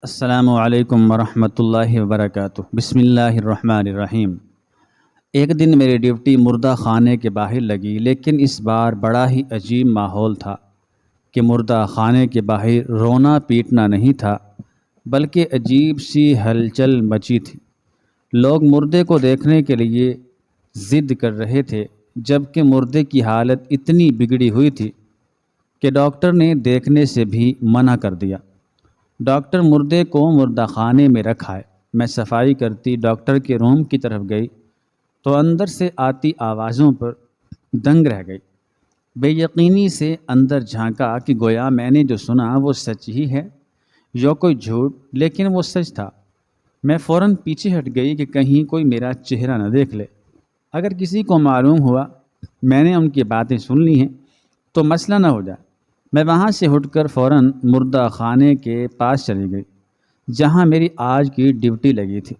السلام علیکم ورحمۃ اللہ وبرکاتہ۔ بسم اللہ الرحمن الرحیم۔ ایک دن میری ڈیوٹی مردہ خانے کے باہر لگی، لیکن اس بار بڑا ہی عجیب ماحول تھا کہ مردہ خانے کے باہر رونا پیٹنا نہیں تھا، بلکہ عجیب سی ہلچل مچی تھی۔ لوگ مردے کو دیکھنے کے لیے ضد کر رہے تھے، جبکہ مردے کی حالت اتنی بگڑی ہوئی تھی کہ ڈاکٹر نے دیکھنے سے بھی منع کر دیا۔ ڈاکٹر مردے کو مردہ خانے میں رکھا ہے۔ میں صفائی کرتی ڈاکٹر کے روم کی طرف گئی تو اندر سے آتی آوازوں پر دنگ رہ گئی۔ بے یقینی سے اندر جھانکا کہ گویا میں نے جو سنا وہ سچ ہی ہے یا کوئی جھوٹ، لیکن وہ سچ تھا۔ میں فوراً پیچھے ہٹ گئی کہ کہیں کوئی میرا چہرہ نہ دیکھ لے۔ اگر کسی کو معلوم ہوا میں نے ان کی باتیں سن لی ہیں تو مسئلہ نہ ہو جائے۔ میں وہاں سے اٹھ کر فوراً مردہ خانے کے پاس چلی گئی جہاں میری آج کی ڈیوٹی لگی تھی۔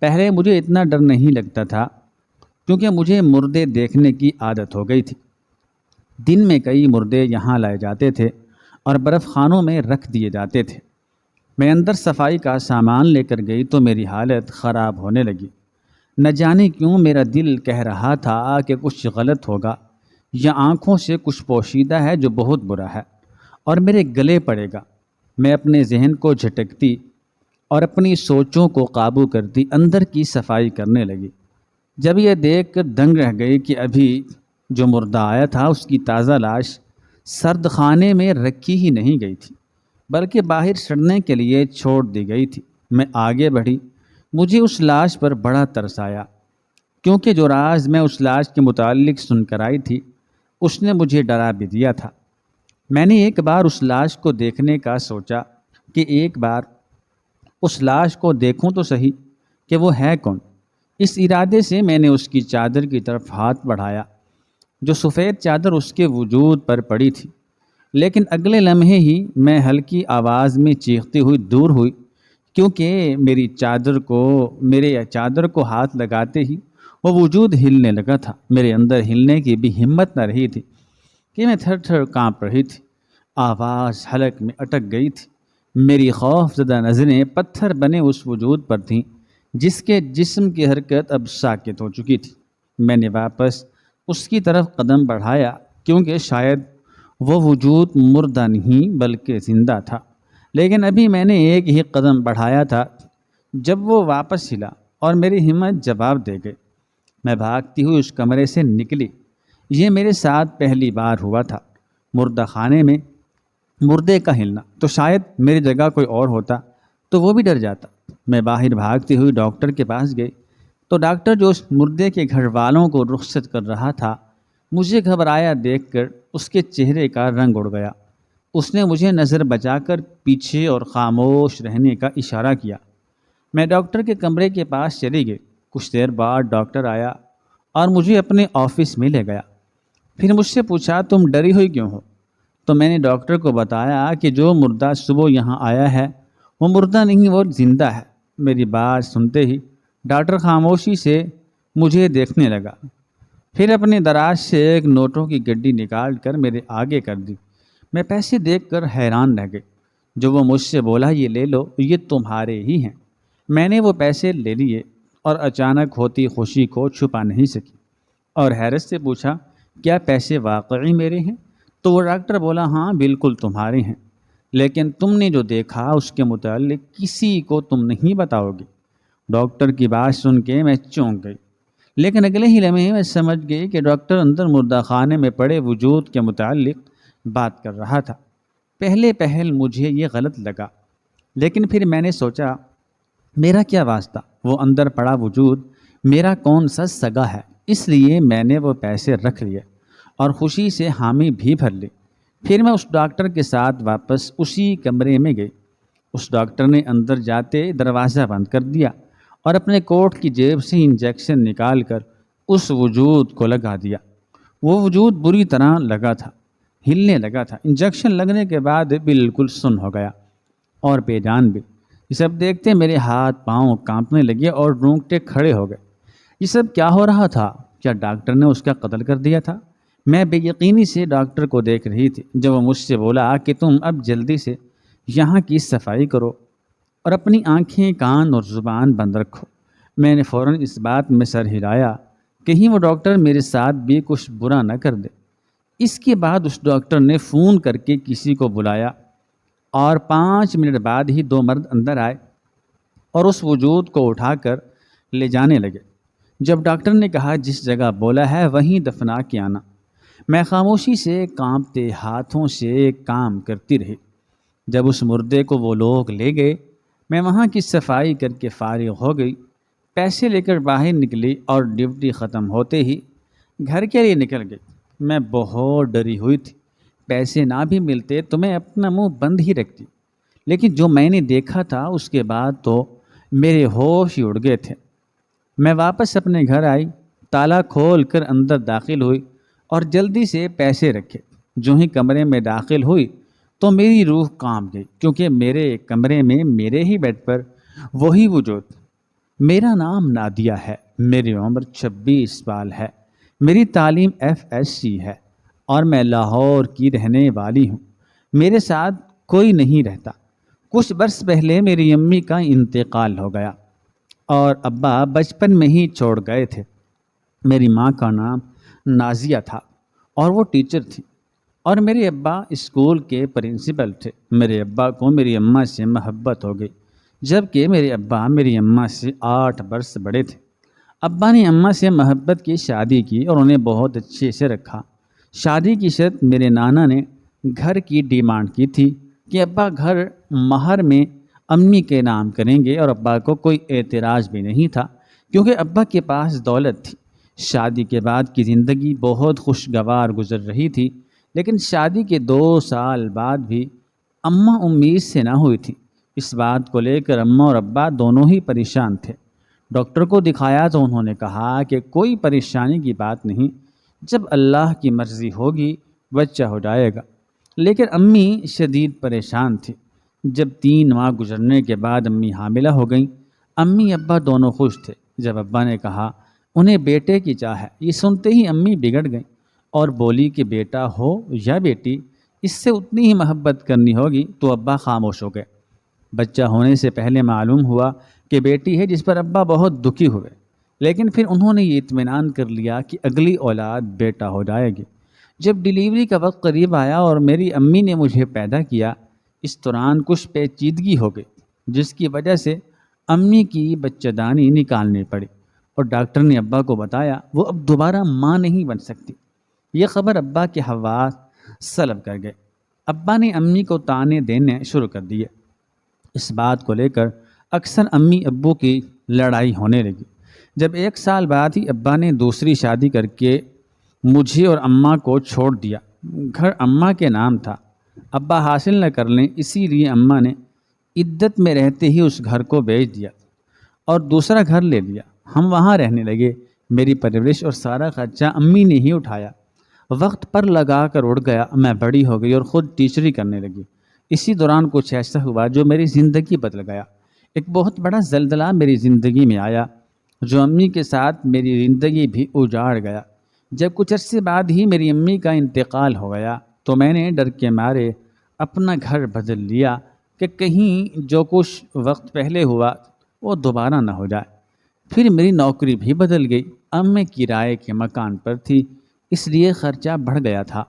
پہلے مجھے اتنا ڈر نہیں لگتا تھا کیونکہ مجھے مردے دیکھنے کی عادت ہو گئی تھی۔ دن میں کئی مردے یہاں لائے جاتے تھے اور برف خانوں میں رکھ دیے جاتے تھے۔ میں اندر صفائی کا سامان لے کر گئی تو میری حالت خراب ہونے لگی۔ نہ جانے کیوں میرا دل کہہ رہا تھا کہ کچھ غلط ہوگا یا آنکھوں سے کچھ پوشیدہ ہے جو بہت برا ہے اور میرے گلے پڑے گا۔ میں اپنے ذہن کو جھٹکتی اور اپنی سوچوں کو قابو کرتی اندر کی صفائی کرنے لگی۔ جب یہ دیکھ کر دنگ رہ گئی کہ ابھی جو مردہ آیا تھا اس کی تازہ لاش سرد خانے میں رکھی ہی نہیں گئی تھی، بلکہ باہر سڑنے کے لیے چھوڑ دی گئی تھی۔ میں آگے بڑھی۔ مجھے اس لاش پر بڑا ترس آیا، کیونکہ جو راز میں اس لاش کے متعلق سن کر آئی تھی اس نے مجھے ڈرا بھی دیا تھا۔ میں نے ایک بار اس لاش کو دیکھنے کا سوچا کہ ایک بار اس لاش کو دیکھوں تو صحیح کہ وہ ہے کون۔ اس ارادے سے میں نے اس کی چادر کی طرف ہاتھ بڑھایا، جو سفید چادر اس کے وجود پر پڑی تھی، لیکن اگلے لمحے ہی میں ہلکی آواز میں چیختی ہوئی دور ہوئی، کیونکہ میرے چادر کو ہاتھ لگاتے ہی وہ وجود ہلنے لگا تھا۔ میرے اندر ہلنے کی بھی ہمت نہ رہی تھی کہ میں تھر تھر کانپ رہی تھی۔ آواز حلق میں اٹک گئی تھی۔ میری خوف زدہ نظریں پتھر بنے اس وجود پر تھیں جس کے جسم کی حرکت اب ساکت ہو چکی تھی۔ میں نے واپس اس کی طرف قدم بڑھایا، کیونکہ شاید وہ وجود مردہ نہیں بلکہ زندہ تھا، لیکن ابھی میں نے ایک ہی قدم بڑھایا تھا جب وہ واپس ہلا اور میری ہمت جواب دے گئی۔ میں بھاگتی ہوئی اس کمرے سے نکلی۔ یہ میرے ساتھ پہلی بار ہوا تھا۔ مردہ خانے میں مردے کا ہلنا، تو شاید میری جگہ کوئی اور ہوتا تو وہ بھی ڈر جاتا۔ میں باہر بھاگتی ہوئی ڈاکٹر کے پاس گئی تو ڈاکٹر جو اس مردے کے گھر والوں کو رخصت کر رہا تھا، مجھے گھبرایا دیکھ کر اس کے چہرے کا رنگ اڑ گیا۔ اس نے مجھے نظر بچا کر پیچھے اور خاموش رہنے کا اشارہ کیا۔ میں ڈاکٹر کے کمرے کے پاس چلی گئی۔ کچھ دیر بعد ڈاکٹر آیا اور مجھے اپنے آفس میں لے گیا۔ پھر مجھ سے پوچھا، تم ڈری ہوئی کیوں ہو؟ تو میں نے ڈاکٹر کو بتایا کہ جو مردہ صبح یہاں آیا ہے وہ مردہ نہیں، وہ زندہ ہے۔ میری بات سنتے ہی ڈاکٹر خاموشی سے مجھے دیکھنے لگا، پھر اپنے دراز سے ایک نوٹوں کی گڈی نکال کر میرے آگے کر دی۔ میں پیسے دیکھ کر حیران رہ گئی۔ جو وہ مجھ سے بولا، یہ لے لو، یہ تمہارے ہی ہیں۔ میں نے وہ پیسے لے لیے اور اچانک ہوتی خوشی کو چھپا نہیں سکی اور حیرت سے پوچھا، کیا پیسے واقعی میرے ہیں؟ تو وہ ڈاکٹر بولا، ہاں بالکل تمہارے ہیں، لیکن تم نے جو دیکھا اس کے متعلق کسی کو تم نہیں بتاؤ گی۔ ڈاکٹر کی بات سن کے میں چونک گئی، لیکن اگلے ہی لمحے میں سمجھ گئی کہ ڈاکٹر اندر مردہ خانے میں پڑے وجود کے متعلق بات کر رہا تھا۔ پہل مجھے یہ غلط لگا، لیکن پھر میں نے سوچا، میرا کیا واسطہ؟ وہ اندر پڑا وجود میرا کون سا سگا ہے؟ اس لیے میں نے وہ پیسے رکھ لیے اور خوشی سے حامی بھی بھر لی۔ پھر میں اس ڈاکٹر کے ساتھ واپس اسی کمرے میں گئی۔ اس ڈاکٹر نے اندر جاتے دروازہ بند کر دیا اور اپنے کوٹ کی جیب سے انجیکشن نکال کر اس وجود کو لگا دیا۔ وہ وجود بری طرح لگا تھا، ہلنے لگا تھا۔ انجیکشن لگنے کے بعد بالکل سن ہو گیا اور بے جان بھی۔ یہ سب دیکھتے میرے ہاتھ پاؤں کانپنے لگے اور رونگٹے کھڑے ہو گئے۔ یہ سب کیا ہو رہا تھا؟ کیا ڈاکٹر نے اس کا قتل کر دیا تھا؟ میں بے یقینی سے ڈاکٹر کو دیکھ رہی تھی جب وہ مجھ سے بولا کہ تم اب جلدی سے یہاں کی صفائی کرو اور اپنی آنکھیں، کان اور زبان بند رکھو۔ میں نے فوراً اس بات میں سر ہلایا کہیں وہ ڈاکٹر میرے ساتھ بھی کچھ برا نہ کر دے۔ اس کے بعد اس ڈاکٹر نے فون کر کے کسی کو بلایا اور 5 منٹ بعد ہی 2 مرد اندر آئے اور اس وجود کو اٹھا کر لے جانے لگے۔ جب ڈاکٹر نے کہا جس جگہ بولا ہے وہیں دفنا کے آنا، میں خاموشی سے کانپتے ہاتھوں سے کام کرتی رہی۔ جب اس مردے کو وہ لوگ لے گئے، میں وہاں کی صفائی کر کے فارغ ہو گئی، پیسے لے کر باہر نکلی اور ڈیوٹی ختم ہوتے ہی گھر کے لیے نکل گئی۔ میں بہت ڈری ہوئی تھی، پیسے نہ بھی ملتے تو میں اپنا منہ بند ہی رکھتی، لیکن جو میں نے دیکھا تھا اس کے بعد تو میرے ہوش ہی اڑ گئے تھے۔ میں واپس اپنے گھر آئی، تالا کھول کر اندر داخل ہوئی اور جلدی سے پیسے رکھے۔ جو ہی کمرے میں داخل ہوئی تو میری روح کانپ گئی، کیونکہ میرے کمرے میں میرے ہی بیڈ پر وہی وجود۔ میرا نام نادیہ ہے، میری عمر 26 سال ہے، میری تعلیم FSC ہے اور میں لاہور کی رہنے والی ہوں۔ میرے ساتھ کوئی نہیں رہتا۔ کچھ برس پہلے میری امی کا انتقال ہو گیا اور ابا بچپن میں ہی چھوڑ گئے تھے۔ میری ماں کا نام نازیہ تھا اور وہ ٹیچر تھی، اور میرے ابا اسکول کے پرنسپل تھے۔ میرے ابا کو میری اماں سے محبت ہو گئی، جبکہ میرے ابا میری اماں سے 8 برس بڑے تھے۔ ابا نے اماں سے محبت کی شادی کی اور انہیں بہت اچھے سے رکھا۔ شادی کی شرط میرے نانا نے گھر کی ڈیمانڈ کی تھی کہ ابا گھر مہر میں امی کے نام کریں گے، اور ابا کو کوئی اعتراض بھی نہیں تھا کیونکہ ابا کے پاس دولت تھی۔ شادی کے بعد کی زندگی بہت خوشگوار گزر رہی تھی، لیکن شادی کے 2 سال بعد بھی اماں امید سے نہ ہوئی تھی۔ اس بات کو لے کر اماں اور ابا دونوں ہی پریشان تھے۔ ڈاکٹر کو دکھایا تو انہوں نے کہا کہ کوئی پریشانی کی بات نہیں، جب اللہ کی مرضی ہوگی بچہ ہو جائے گا۔ لیکن امی شدید پریشان تھی۔ جب 3 ماہ گزرنے کے بعد امی حاملہ ہو گئیں۔ امی ابا دونوں خوش تھے۔ جب ابا نے کہا انہیں بیٹے کی چاہ ہے، یہ سنتے ہی امی بگڑ گئیں اور بولی کہ بیٹا ہو یا بیٹی، اس سے اتنی ہی محبت کرنی ہوگی، تو ابا خاموش ہو گئے۔ بچہ ہونے سے پہلے معلوم ہوا کہ بیٹی ہے، جس پر ابا بہت دکھی ہوئے، لیکن پھر انہوں نے یہ اطمینان کر لیا کہ اگلی اولاد بیٹا ہو جائے گی۔ جب ڈیلیوری کا وقت قریب آیا اور میری امی نے مجھے پیدا کیا، اس دوران کچھ پیچیدگی ہو گئی، جس کی وجہ سے امی کی بچہ دانی نکالنی پڑی، اور ڈاکٹر نے ابا کو بتایا وہ اب دوبارہ ماں نہیں بن سکتی۔ یہ خبر ابا کے حواس سلب کر گئے۔ ابا نے امی کو طعنے دینے شروع کر دیے۔ اس بات کو لے کر اکثر امی ابو کی لڑائی ہونے لگی۔ جب 1 سال بعد ہی ابا نے دوسری شادی کر کے مجھے اور اماں کو چھوڑ دیا۔ گھر اماں کے نام تھا، ابا حاصل نہ کر لیں، اسی لیے اماں نے عدت میں رہتے ہی اس گھر کو بیچ دیا اور دوسرا گھر لے لیا۔ ہم وہاں رہنے لگے۔ میری پرورش اور سارا خرچہ امی نے ہی اٹھایا۔ وقت پر لگا کر اڑ گیا، میں بڑی ہو گئی اور خود ٹیچری کرنے لگی۔ اسی دوران کچھ ایسا ہوا جو میری زندگی بدل گیا۔ ایک بہت بڑا زلزلہ میری زندگی میں آیا، جو امی کے ساتھ میری زندگی بھی اجاڑ گیا۔ جب کچھ عرصے بعد ہی میری امی کا انتقال ہو گیا تو میں نے ڈر کے مارے اپنا گھر بدل لیا کہ کہیں جو کچھ وقت پہلے ہوا وہ دوبارہ نہ ہو جائے۔ پھر میری نوکری بھی بدل گئی۔ اب میں کرائے کے مکان پر تھی، اس لیے خرچہ بڑھ گیا تھا۔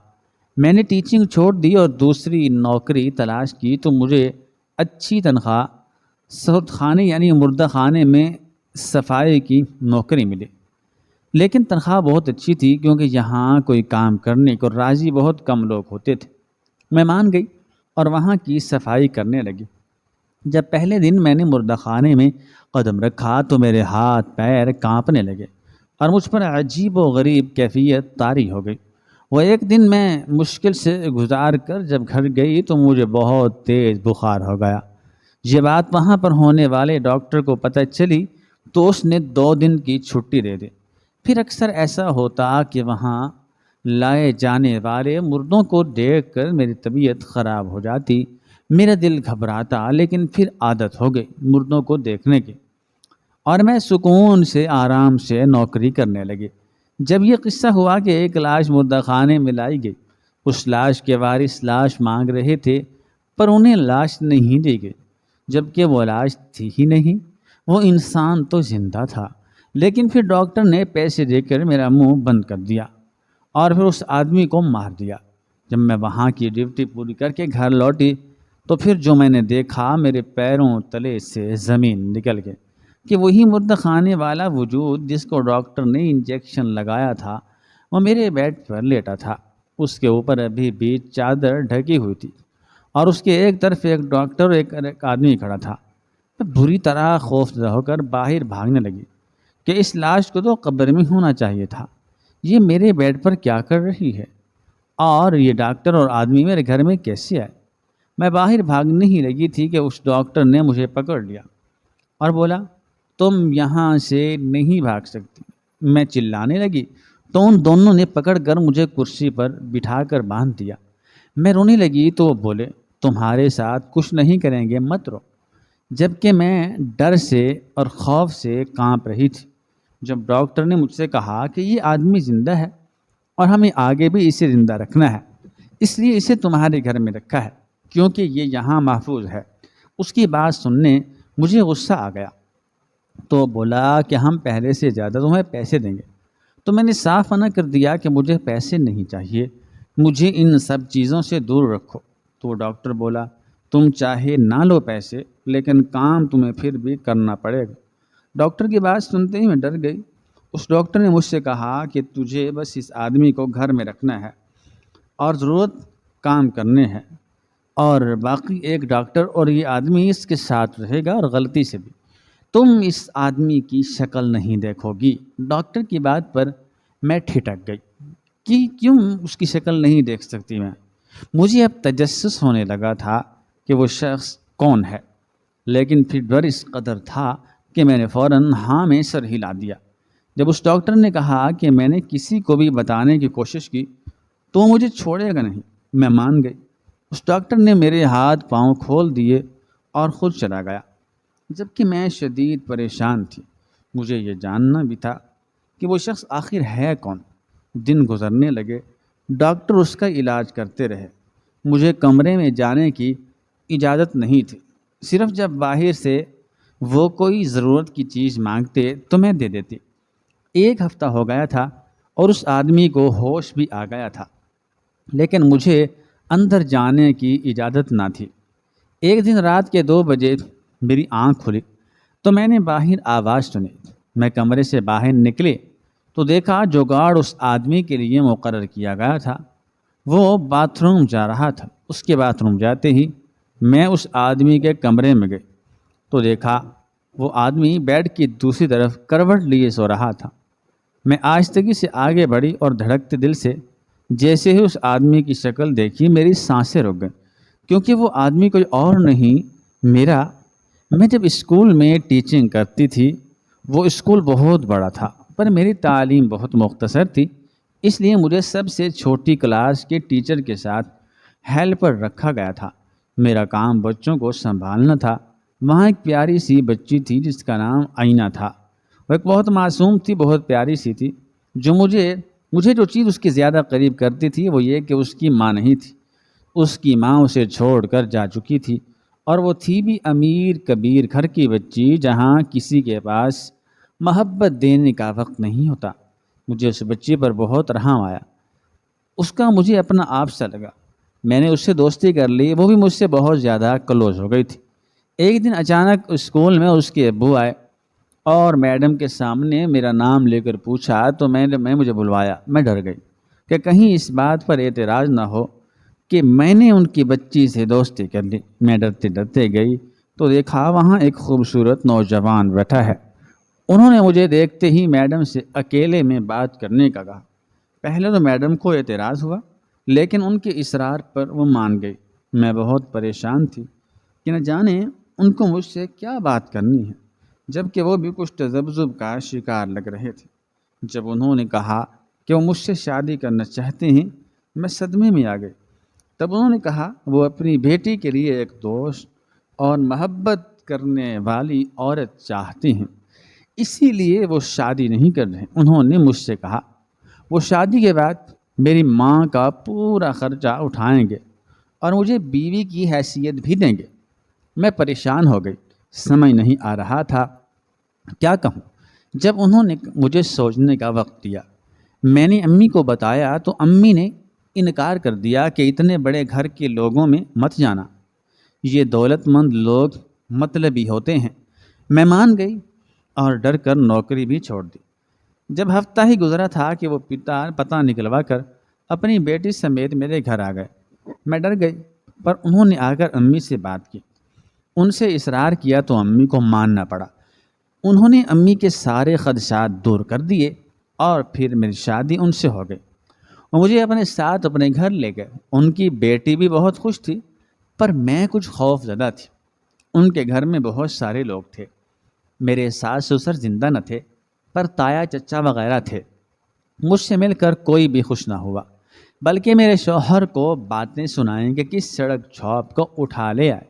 میں نے ٹیچنگ چھوڑ دی اور دوسری نوکری تلاش کی تو مجھے اچھی تنخواہ سود خانے یعنی مردہ خانے میں صفائی کی نوکری ملی، لیکن تنخواہ بہت اچھی تھی کیونکہ یہاں کوئی کام کرنے کو راضی بہت کم لوگ ہوتے تھے۔ میں مان گئی اور وہاں کی صفائی کرنے لگی۔ جب پہلے دن میں نے مردہ خانے میں قدم رکھا تو میرے ہاتھ پیر کانپنے لگے اور مجھ پر عجیب و غریب کیفیت طاری ہو گئی۔ وہ ایک دن میں مشکل سے گزار کر جب گھر گئی تو مجھے بہت تیز بخار ہو گیا۔ یہ بات وہاں پر ہونے والے ڈاکٹر کو پتہ چلی تو اس نے 2 دن کی چھٹی دے دی۔ پھر اکثر ایسا ہوتا کہ وہاں لائے جانے والے مردوں کو دیکھ کر میری طبیعت خراب ہو جاتی، میرا دل گھبراتا، لیکن پھر عادت ہو گئی مردوں کو دیکھنے کی اور میں سکون سے آرام سے نوکری کرنے لگی۔ جب یہ قصہ ہوا کہ ایک لاش مردہ خانے میں لائی گئی، اس لاش کے وارث لاش مانگ رہے تھے پر انہیں لاش نہیں دی گئی۔ جبکہ وہ لاش تھی ہی نہیں، وہ انسان تو زندہ تھا۔ لیکن پھر ڈاکٹر نے پیسے دے کر میرا منہ بند کر دیا اور پھر اس آدمی کو مار دیا۔ جب میں وہاں کی ڈیوٹی پوری کر کے گھر لوٹی تو پھر جو میں نے دیکھا، میرے پیروں تلے سے زمین نکل گئی کہ وہی مردہ خانے والا وجود جس کو ڈاکٹر نے انجیکشن لگایا تھا وہ میرے بیڈ پر لیٹا تھا۔ اس کے اوپر ابھی بھی چادر ڈھکی ہوئی تھی اور اس کے ایک طرف ایک ڈاکٹر اور ایک آدمی کھڑا تھا۔ میں بری طرح خوفزدہ ہو کر باہر بھاگنے لگی کہ اس لاش کو تو قبر میں ہونا چاہیے تھا، یہ میرے بیڈ پر کیا کر رہی ہے اور یہ ڈاکٹر اور آدمی میرے گھر میں کیسے آئے؟ میں باہر بھاگنے ہی لگی تھی کہ اس ڈاکٹر نے مجھے پکڑ لیا اور بولا، تم یہاں سے نہیں بھاگ سکتی۔ میں چلانے لگی تو ان دونوں نے پکڑ کر مجھے کرسی پر بٹھا کر باندھ دیا۔ میں رونے لگی تو وہ بولے، تمہارے ساتھ کچھ نہیں کریں گے، مت رو۔ جبکہ میں ڈر سے اور خوف سے کانپ رہی تھی۔ جب ڈاکٹر نے مجھ سے کہا کہ یہ آدمی زندہ ہے اور ہمیں آگے بھی اسے زندہ رکھنا ہے، اس لیے اسے تمہارے گھر میں رکھا ہے کیونکہ یہ یہاں محفوظ ہے، اس کی بات سننے مجھے غصہ آ گیا تو بولا کہ ہم پہلے سے زیادہ تمہیں پیسے دیں گے۔ تو میں نے صاف منع کر دیا کہ مجھے پیسے نہیں چاہیے، مجھے ان سب چیزوں سے دور رکھو۔ تو ڈاکٹر بولا، تم چاہے نہ لو پیسے لیکن کام تمہیں پھر بھی کرنا پڑے گا۔ ڈاکٹر کی بات سنتے ہی میں ڈر گئی۔ اس ڈاکٹر نے مجھ سے کہا کہ تجھے بس اس آدمی کو گھر میں رکھنا ہے اور ضرورت کام کرنے ہیں، اور باقی ایک ڈاکٹر اور یہ آدمی اس کے ساتھ رہے گا، اور غلطی سے بھی تم اس آدمی کی شکل نہیں دیکھو گی۔ ڈاکٹر کی بات پر میں ٹھٹک گئی کہ کیوں اس کی شکل نہیں دیکھ سکتی میں؟ مجھے اب تجسس ہونے لگا تھا کہ وہ شخص کون ہے، لیکن پھر ڈر اس قدر تھا کہ میں نے فوراً ہاں میں سر ہلا دیا۔ جب اس ڈاکٹر نے کہا کہ میں نے کسی کو بھی بتانے کی کوشش کی تو وہ مجھے چھوڑے گا نہیں، میں مان گئی۔ اس ڈاکٹر نے میرے ہاتھ پاؤں کھول دیے اور خود چلا گیا، جبکہ میں شدید پریشان تھی۔ مجھے یہ جاننا بھی تھا کہ وہ شخص آخر ہے کون۔ دن گزرنے لگے، ڈاکٹر اس کا علاج کرتے رہے۔ مجھے کمرے میں جانے کی اجازت نہیں تھی، صرف جب باہر سے وہ کوئی ضرورت کی چیز مانگتے تو میں دے دیتی۔ ایک ہفتہ ہو گیا تھا اور اس آدمی کو ہوش بھی آ گیا تھا، لیکن مجھے اندر جانے کی اجازت نہ تھی۔ ایک دن رات کے 2 بجے میری آنکھ کھلی تو میں نے باہر آواز سنی۔ میں کمرے سے باہر نکلی تو دیکھا جو گارڈ اس آدمی کے لیے مقرر کیا گیا تھا وہ باتھ روم جا رہا تھا۔ اس کے باتھ روم جاتے ہی میں اس آدمی کے کمرے میں گئی تو دیکھا وہ آدمی بیڈ کی دوسری طرف کروٹ لیے سو رہا تھا۔ میں آہستگی سے آگے بڑھی اور دھڑکتے دل سے جیسے ہی اس آدمی کی شکل دیکھی میری سانسیں رک گئیں، کیونکہ وہ آدمی کوئی اور نہیں میں جب اسکول میں ٹیچنگ کرتی تھی، وہ اسکول بہت بڑا تھا پر میری تعلیم بہت مختصر تھی، اس لیے مجھے سب سے چھوٹی کلاس کے ٹیچر کے ساتھ ہیلپر رکھا گیا تھا۔ میرا کام بچوں کو سنبھالنا تھا۔ وہاں ایک پیاری سی بچی تھی جس کا نام آئینہ تھا۔ وہ ایک بہت معصوم تھی، بہت پیاری سی تھی۔ مجھے جو چیز اس کے زیادہ قریب کرتی تھی وہ یہ کہ اس کی ماں نہیں تھی۔ اس کی ماں اسے چھوڑ کر جا چکی تھی، اور وہ تھی بھی امیر کبیر گھر کی بچی جہاں کسی کے پاس محبت دینے کا وقت نہیں ہوتا۔ مجھے اس بچی پر بہت رحم آیا، اس کا مجھے اپنا آپ سا لگا۔ میں نے اس سے دوستی کر لی، وہ بھی مجھ سے بہت زیادہ کلوز ہو گئی تھی۔ ایک دن اچانک اسکول میں اس کے ابو آئے اور میڈم کے سامنے میرا نام لے کر پوچھا تو میں مجھے بلوایا۔ میں ڈر گئی کہ کہیں اس بات پر اعتراض نہ ہو کہ میں نے ان کی بچی سے دوستی کر لی۔ میں ڈرتے ڈرتے گئی تو دیکھا وہاں ایک خوبصورت نوجوان بیٹھا ہے۔ انہوں نے مجھے دیکھتے ہی میڈم سے اکیلے میں بات کرنے کا کہا۔ پہلے تو میڈم کو اعتراض ہوا، لیکن ان کے اصرار پر وہ مان گئی۔ میں بہت پریشان تھی کہ نہ جانے ان کو مجھ سے کیا بات کرنی ہے، جبکہ وہ بھی کچھ تذبذب کا شکار لگ رہے تھے۔ جب انہوں نے کہا کہ وہ مجھ سے شادی کرنا چاہتے ہیں، میں صدمے میں آ گئی۔ تب انہوں نے کہا وہ اپنی بیٹی کے لیے ایک دوست اور محبت کرنے والی عورت چاہتے ہیں، اسی لیے وہ شادی نہیں کر رہے۔ انہوں نے مجھ سے کہا وہ شادی کے بعد میری ماں کا پورا خرچہ اٹھائیں گے اور مجھے بیوی کی حیثیت بھی دیں گے۔ میں پریشان ہو گئی، سمجھ نہیں آ رہا تھا کیا کہوں۔ جب انہوں نے مجھے سوچنے کا وقت دیا، میں نے امی کو بتایا تو امی نے انکار کر دیا کہ اتنے بڑے گھر کے لوگوں میں مت جانا، یہ دولت مند لوگ مطلبی ہوتے ہیں۔ میں مان گئی اور ڈر کر نوکری بھی چھوڑ دی۔ جب ہفتہ ہی گزرا تھا کہ وہ پتہ نکلوا کر اپنی بیٹی سمیت میرے گھر آ گئے۔ میں ڈر گئی، پر انہوں نے آ کر امی سے بات کی، ان سے اصرار کیا تو امی کو ماننا پڑا۔ انہوں نے امی کے سارے خدشات دور کر دیے اور پھر میری شادی ان سے ہو گئی۔ وہ مجھے اپنے ساتھ اپنے گھر لے گئے۔ ان کی بیٹی بھی بہت خوش تھی، پر میں کچھ خوف زدہ تھی۔ ان کے گھر میں بہت سارے لوگ تھے۔ میرے ساس سسر زندہ نہ تھے، پر تایا چچا وغیرہ تھے۔ مجھ سے مل کر کوئی بھی خوش نہ ہوا، بلکہ میرے شوہر کو باتیں سنائیں کہ کس سڑک چھاپ کو اٹھا لے آئے۔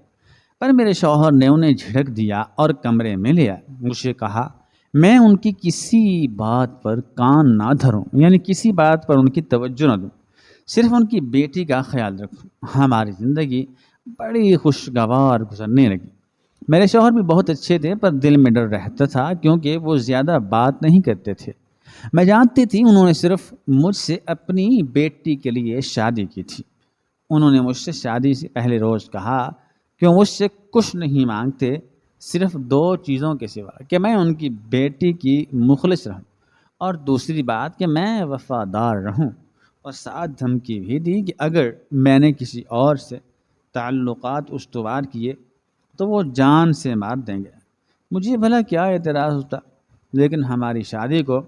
پر میرے شوہر نے انہیں جھڑک دیا اور کمرے میں لے آئے۔ مجھ سے کہا میں ان کی کسی بات پر کان نہ دھروں، یعنی کسی بات پر ان کی توجہ نہ دوں، صرف ان کی بیٹی کا خیال رکھوں۔ ہماری زندگی بڑی خوشگوار گزرنے لگی۔ میرے شوہر بھی بہت اچھے تھے، پر دل میں ڈر رہتا تھا کیونکہ وہ زیادہ بات نہیں کرتے تھے۔ میں جانتی تھی انہوں نے صرف مجھ سے اپنی بیٹی کے لیے شادی کی تھی۔ انہوں نے مجھ سے شادی سے پہلے روز کہا کہ وہ مجھ سے کچھ نہیں مانگتے، صرف 2 چیزوں کے سوا، کہ میں ان کی بیٹی کی مخلص رہوں، اور دوسری بات کہ میں وفادار رہوں، اور ساتھ دھمکی بھی دی کہ اگر میں نے کسی اور سے تعلقات استوار کیے تو وہ جان سے مار دیں گے۔ مجھے بھلا کیا اعتراض ہوتا، لیکن ہماری شادی کو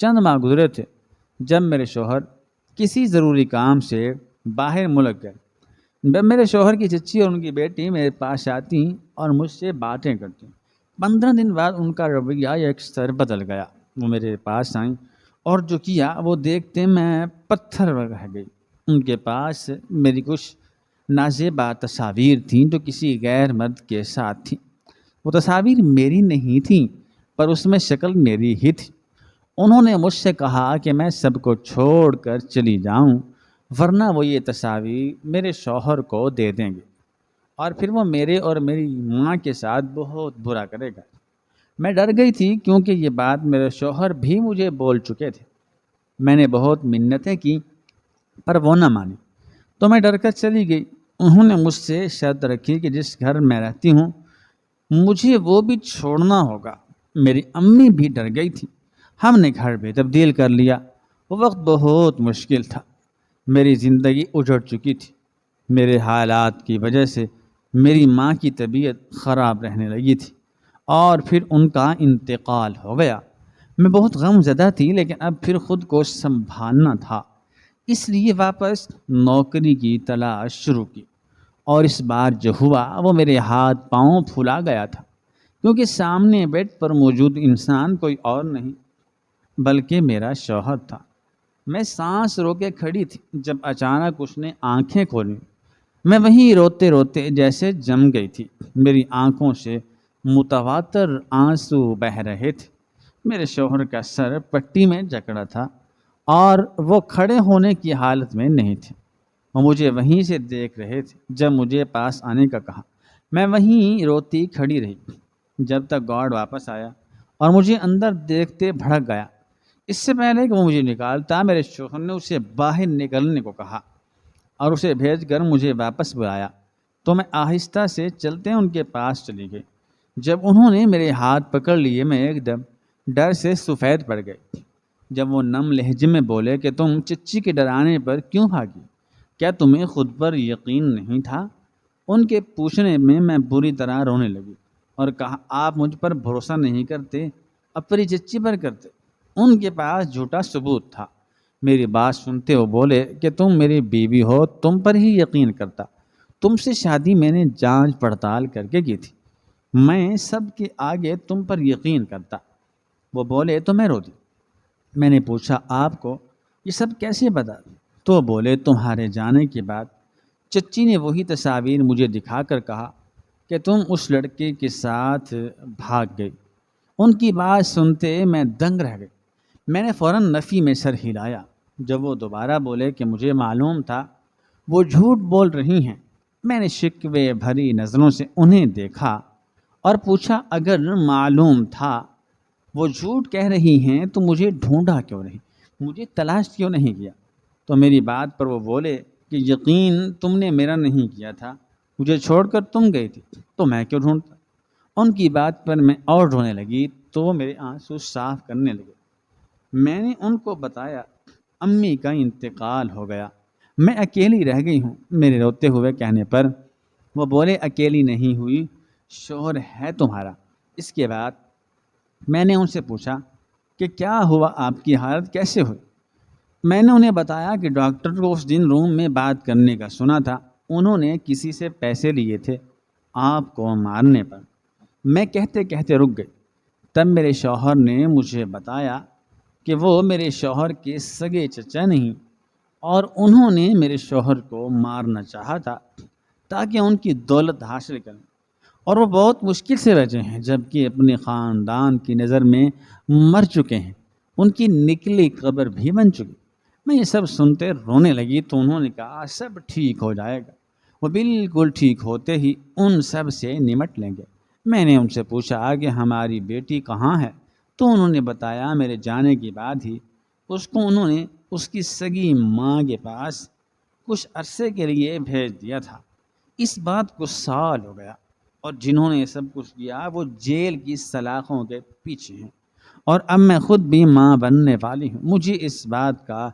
چند ماہ گزرے تھے جب میرے شوہر کسی ضروری کام سے باہر ملک گئے۔ جب میرے شوہر کی چچی اور ان کی بیٹی میرے پاس آتی اور مجھ سے باتیں کرتی، 15 دن بعد ان کا رویہ یکسر بدل گیا۔ وہ میرے پاس آئیں اور جو کیا وہ دیکھتے میں پتھر رہ گئی۔ ان کے پاس میری کچھ نازیبا تصاویر تھیں جو کسی غیر مرد کے ساتھ تھیں۔ وہ تصاویر میری نہیں تھیں، پر اس میں شکل میری ہی تھی۔ انہوں نے مجھ سے کہا کہ میں سب کو چھوڑ کر چلی جاؤں، ورنہ وہ یہ تصاویر میرے شوہر کو دے دیں گے، اور پھر وہ میرے اور میری ماں کے ساتھ بہت برا کرے گا۔ میں ڈر گئی تھی کیونکہ یہ بات میرے شوہر بھی مجھے بول چکے تھے۔ میں نے بہت منتیں کی، پر وہ نہ مانی، تو میں ڈر کر چلی گئی۔ انہوں نے مجھ سے شرط رکھی کہ جس گھر میں رہتی ہوں مجھے وہ بھی چھوڑنا ہوگا۔ میری امی بھی ڈر گئی تھی۔ ہم نے گھر بھی تبدیل کر لیا۔ وہ وقت بہت مشکل تھا۔ میری زندگی اجڑ چکی تھی۔ میرے حالات کی وجہ سے میری ماں کی طبیعت خراب رہنے لگی تھی، اور پھر ان کا انتقال ہو گیا۔ میں بہت غم زدہ تھی، لیکن اب پھر خود کو سنبھالنا تھا، اس لیے واپس نوکری کی تلاش شروع کی۔ اور اس بار جو ہوا وہ میرے ہاتھ پاؤں پھلا گیا تھا، کیونکہ سامنے بیڈ پر موجود انسان کوئی اور نہیں بلکہ میرا شوہر تھا۔ میں سانس روکے کھڑی تھی جب اچانک اس نے آنکھیں کھولیں۔ میں وہیں روتے روتے جیسے جم گئی تھی۔ میری آنکھوں سے متواتر آنسو بہہ رہے تھے۔ میرے شوہر کا سر پٹی میں جکڑا تھا اور وہ کھڑے ہونے کی حالت میں نہیں تھے۔ وہ مجھے وہیں سے دیکھ رہے تھے۔ جب مجھے پاس آنے کا کہا، میں وہیں روتی کھڑی رہی جب تک گارڈ واپس آیا اور مجھے اندر دیکھتے بھڑک گیا۔ اس سے پہلے کہ وہ مجھے نکالتا، میرے شوہر نے اسے باہر نکلنے کو کہا اور اسے بھیج کر مجھے واپس بلایا، تو میں آہستہ سے چلتے ان کے پاس چلی گئی۔ جب انہوں نے میرے ہاتھ پکڑ لیے میں ایک دم ڈر سے سفید پڑ گئی۔ جب وہ نم لہجے میں بولے کہ تم چچی کے ڈرانے پر کیوں بھاگی؟ کیا تمہیں خود پر یقین نہیں تھا؟ ان کے پوچھنے میں میں بری طرح رونے لگی اور کہا، آپ مجھ پر بھروسہ نہیں کرتے، اپنی چچی پر کرتے۔ ان کے پاس جھوٹا ثبوت تھا۔ میری بات سنتے وہ بولے کہ تم میری بیوی ہو، تم پر ہی یقین کرتا۔ تم سے شادی میں نے جانچ پڑتال کر کے کی تھی، میں سب کے آگے تم پر یقین کرتا۔ وہ بولے تو میں رو دی۔ میں نے پوچھا، آپ کو یہ سب کیسے پتا؟ تو بولے، تمہارے جانے کے بعد چچی نے وہی تصاویر مجھے دکھا کر کہا کہ تم اس لڑکے کے ساتھ بھاگ گئی۔ ان کی بات سنتے میں دنگ رہ گئی۔ میں نے فوراً نفی میں سر ہلایا۔ جب وہ دوبارہ بولے کہ مجھے معلوم تھا وہ جھوٹ بول رہی ہیں، میں نے شکوے بھری نظروں سے انہیں دیکھا اور پوچھا، اگر معلوم تھا وہ جھوٹ کہہ رہی ہیں تو مجھے ڈھونڈا کیوں نہیں، مجھے تلاش کیوں نہیں کیا؟ تو میری بات پر وہ بولے کہ یقین تم نے میرا نہیں کیا تھا، مجھے چھوڑ کر تم گئی تھی تو میں کیوں ڈھونڈتا؟ ان کی بات پر میں اور رونے لگی تو وہ میرے آنسو صاف کرنے لگے۔ میں نے ان کو بتایا امی کا انتقال ہو گیا، میں اکیلی رہ گئی ہوں۔ میرے روتے ہوئے کہنے پر وہ بولے، اکیلی نہیں ہوئی، شوہر ہے تمہارا۔ اس کے بعد میں نے ان سے پوچھا کہ کیا ہوا، آپ کی حالت کیسے ہوئی؟ میں نے انہیں بتایا کہ ڈاکٹر کو اس دن روم میں بات کرنے کا سنا تھا، انہوں نے کسی سے پیسے لیے تھے آپ کو مارنے پر۔ میں کہتے کہتے رک گئی۔ تب میرے شوہر نے مجھے بتایا کہ وہ میرے شوہر کے سگے چچا نہیں، اور انہوں نے میرے شوہر کو مارنا چاہا تھا تاکہ ان کی دولت حاصل کریں، اور وہ بہت مشکل سے بچے ہیں جبکہ اپنے خاندان کی نظر میں مر چکے ہیں، ان کی نکلی قبر بھی بن چکی۔ میں یہ سب سنتے رونے لگی تو انہوں نے کہا، سب ٹھیک ہو جائے گا، وہ بالکل ٹھیک ہوتے ہی ان سب سے نمٹ لیں گے۔ میں نے ان سے پوچھا کہ ہماری بیٹی کہاں ہے؟ تو انہوں نے بتایا میرے جانے کے بعد ہی اس کو انہوں نے اس کی سگی ماں کے پاس کچھ عرصے کے لیے بھیج دیا تھا۔ اس بات کو سال ہو گیا، اور جنہوں نے یہ سب کچھ کیا وہ جیل کی سلاخوں کے پیچھے ہیں، اور اب میں خود بھی ماں بننے والی ہوں۔ مجھے اس بات کا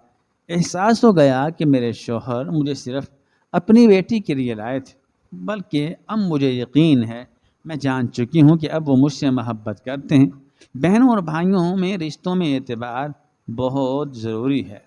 احساس ہو گیا کہ میرے شوہر مجھے صرف اپنی بیٹی کے لیے لائے تھے، بلکہ اب مجھے یقین ہے، میں جان چکی ہوں کہ اب وہ مجھ سے محبت کرتے ہیں۔ بہنوں اور بھائیوں میں رشتوں میں اعتبار بہت ضروری ہے۔